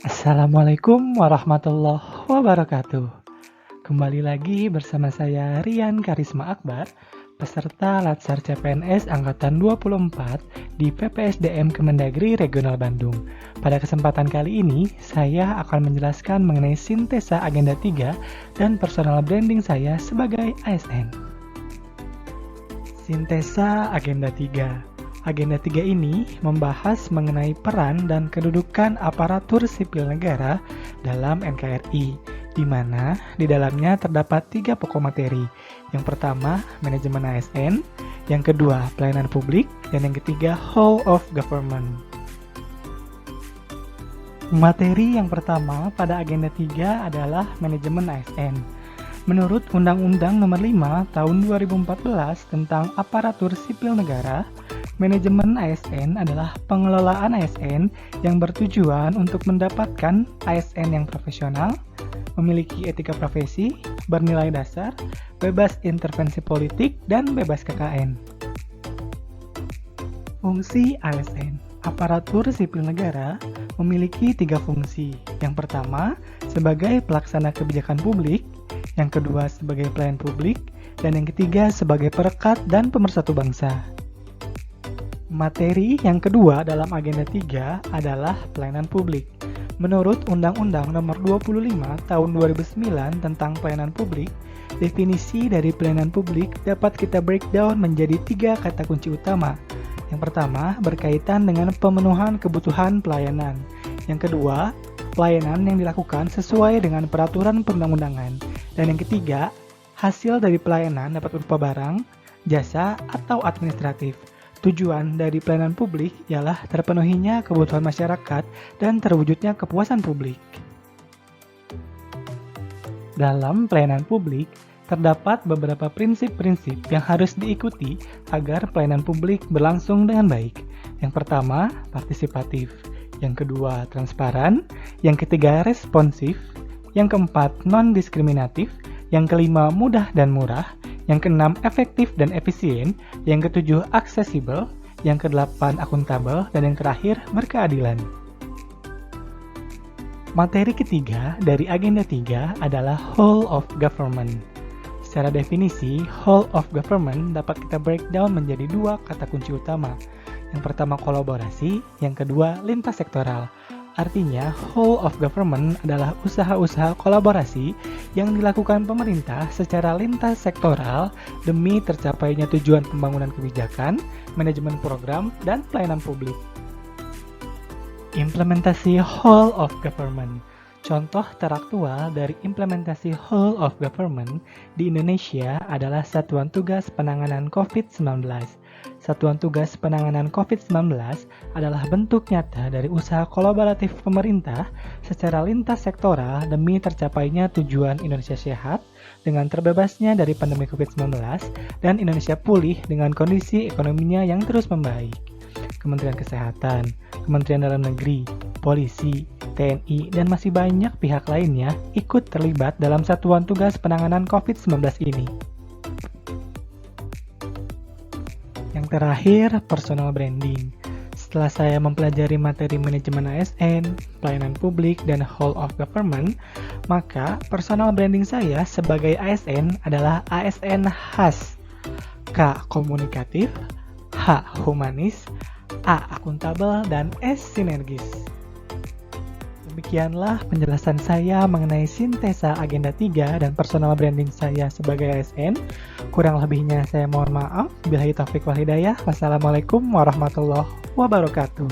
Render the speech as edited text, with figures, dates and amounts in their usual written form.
Assalamualaikum warahmatullahi wabarakatuh. Kembali lagi bersama saya Rian Karisma Akbar, peserta Latsar CPNS Angkatan 24 di PPSDM Kemendagri Regional Bandung. Pada kesempatan kali ini, saya akan menjelaskan mengenai sintesa agenda 3 dan personal branding saya sebagai ASN. Sintesa agenda 3. Agenda 3 ini membahas mengenai peran dan kedudukan aparatur sipil negara dalam NKRI, di mana di dalamnya terdapat 3 pokok materi. Yang pertama, manajemen ASN, yang kedua, pelayanan publik, dan yang ketiga, whole of government. Materi yang pertama pada agenda 3 adalah manajemen ASN. Menurut Undang-Undang Nomor 5 Tahun 2014 tentang Aparatur Sipil Negara, manajemen ASN adalah pengelolaan ASN yang bertujuan untuk mendapatkan ASN yang profesional, memiliki etika profesi, bernilai dasar, bebas intervensi politik, dan bebas KKN. Fungsi ASN, aparatur sipil negara, memiliki 3 fungsi. Yang pertama, sebagai pelaksana kebijakan publik, yang kedua sebagai pelayan publik, dan yang ketiga sebagai perekat dan pemersatu bangsa. Materi yang kedua dalam agenda 3 adalah pelayanan publik. Menurut Undang-Undang Nomor 25 Tahun 2009 tentang pelayanan publik, definisi dari pelayanan publik dapat kita breakdown menjadi 3 kata kunci utama. Yang pertama, berkaitan dengan pemenuhan kebutuhan pelayanan. Yang kedua, pelayanan yang dilakukan sesuai dengan peraturan perundang-undangan. Dan yang ketiga, hasil dari pelayanan dapat berupa barang, jasa, atau administratif. Tujuan dari pelayanan publik ialah terpenuhinya kebutuhan masyarakat dan terwujudnya kepuasan publik. Dalam pelayanan publik, terdapat beberapa prinsip-prinsip yang harus diikuti agar pelayanan publik berlangsung dengan baik. Yang pertama, partisipatif. Yang kedua, transparan. Yang ketiga, responsif. Yang keempat, non-diskriminatif. Yang kelima, mudah dan murah. Yang keenam, efektif dan efisien. Yang ketujuh, aksesibel. Yang kedelapan, akuntabel. Dan yang terakhir, berkeadilan. Materi ketiga dari agenda 3 adalah whole of government. Secara definisi, whole of government dapat kita breakdown menjadi 2 kata kunci utama. Yang pertama, kolaborasi. Yang kedua, lintas sektoral. Artinya, whole of government adalah usaha-usaha kolaborasi yang dilakukan pemerintah secara lintas sektoral demi tercapainya tujuan pembangunan kebijakan, manajemen program, dan pelayanan publik. Implementasi whole of government. Contoh teraktual dari implementasi whole of government di Indonesia adalah Satuan Tugas Penanganan COVID-19. Satuan Tugas Penanganan COVID-19 adalah bentuk nyata dari usaha kolaboratif pemerintah secara lintas sektoral demi tercapainya tujuan Indonesia sehat dengan terbebasnya dari pandemi COVID-19 dan Indonesia pulih dengan kondisi ekonominya yang terus membaik. Kementerian Kesehatan, Kementerian Dalam Negeri, Polisi, TNI, dan masih banyak pihak lainnya ikut terlibat dalam Satuan Tugas Penanganan COVID-19 ini. Yang terakhir, personal branding. Setelah saya mempelajari materi manajemen ASN, pelayanan publik, dan whole of government, maka personal branding saya sebagai ASN adalah ASN khas, K. Komunikatif, H. Humanis, A. Akuntabel, dan S. Sinergis. Demikianlah penjelasan saya mengenai sintesa agenda 3 dan personal branding saya sebagai ASN. Kurang lebihnya saya mohon maaf. Billahi taufiq wal hidayah. Wassalamualaikum warahmatullahi wabarakatuh.